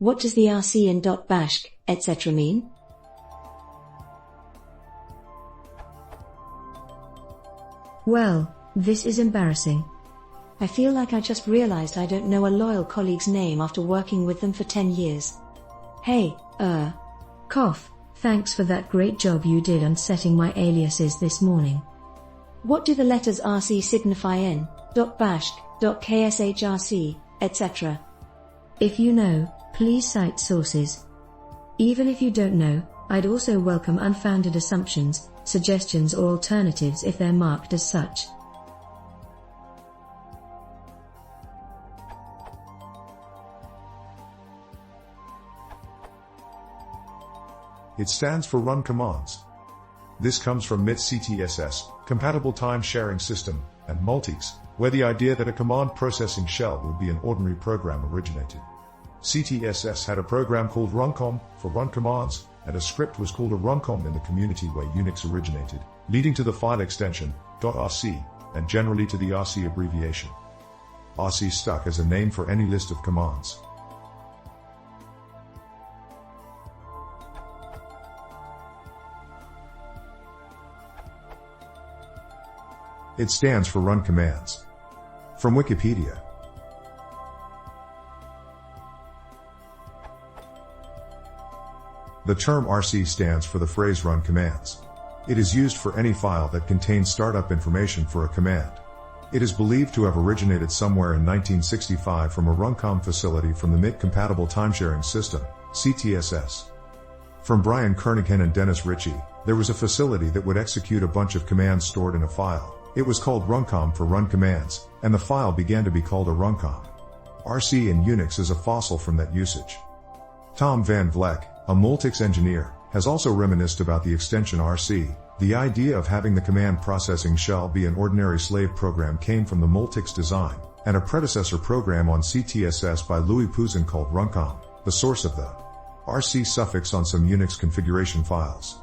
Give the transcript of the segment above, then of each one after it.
What does the rc in .bashrc, etc. mean? Well, this is embarrassing. I feel like I just realized I don't know a loyal colleague's name after working with them for 10 years. Hey, Cough, thanks for that great job you did on setting my aliases this morning. What do the letters rc signify in .bashrc, .kshrc, etc.? If you know, please cite sources. Even if you don't know, I'd also welcome unfounded assumptions, suggestions or alternatives if they're marked as such. It stands for Run Commands. This comes from MIT CTSS, Compatible Time Sharing System, and Multics, where the idea that a command processing shell would be an ordinary program originated. CTSS had a program called runcom for run commands, and a script was called a runcom in the community where Unix originated, leading to the file extension .rc, and generally to the rc abbreviation. rc stuck as a name for any list of commands. It stands for Run Commands. From Wikipedia. The term RC stands for the phrase run commands. It is used for any file that contains startup information for a command. It is believed to have originated somewhere in 1965 from a runcom facility from the MIT Compatible Timesharing System, CTSS. From Brian Kernighan and Dennis Ritchie, there was a facility that would execute a bunch of commands stored in a file. It was called runcom for run commands, and the file began to be called a runcom. RC in Unix is a fossil from that usage. Tom van Vleck, a Multics engineer, has also reminisced about the extension RC. The idea of having the command processing shell be an ordinary slave program came from the Multics design, and a predecessor program on CTSS by Louis Pouzin called runcom, the source of the RC suffix on some Unix configuration files.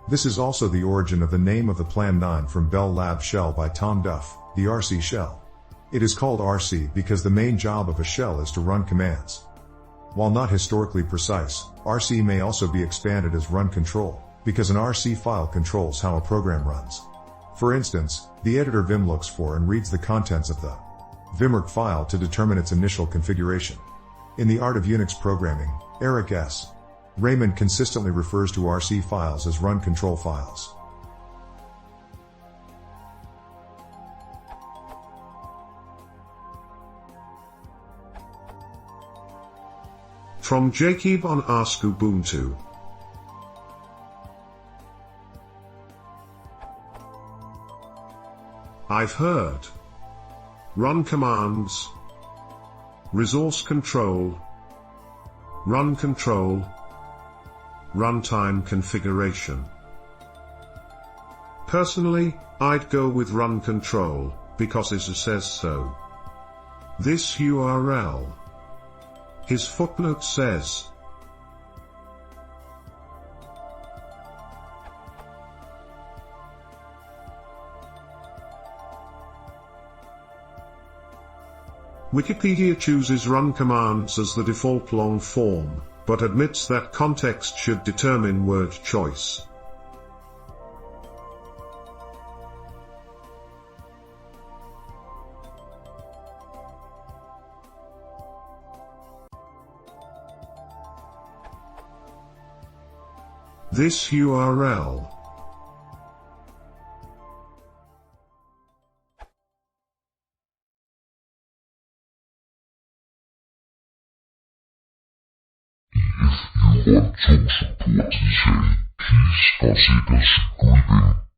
This is also the origin of the name of the Plan 9 from Bell Lab shell by Tom Duff, the RC shell. It is called RC because the main job of a shell is to run commands. While not historically precise, RC may also be expanded as run control, because an RC file controls how a program runs. For instance, the editor Vim looks for and reads the contents of the vimrc file to determine its initial configuration. In The Art of Unix Programming, Eric S. Raymond consistently refers to RC files as run control files. From Jacob on Ask Ubuntu. I've heard. Run commands. Resource control. Run control. Runtime configuration. Personally, I'd go with run control, because it says so. This URL. His footnote says, Wikipedia chooses run commands as the default long form, but admits that context should determine word choice. This URL. If you want to support this, please consider subscribing.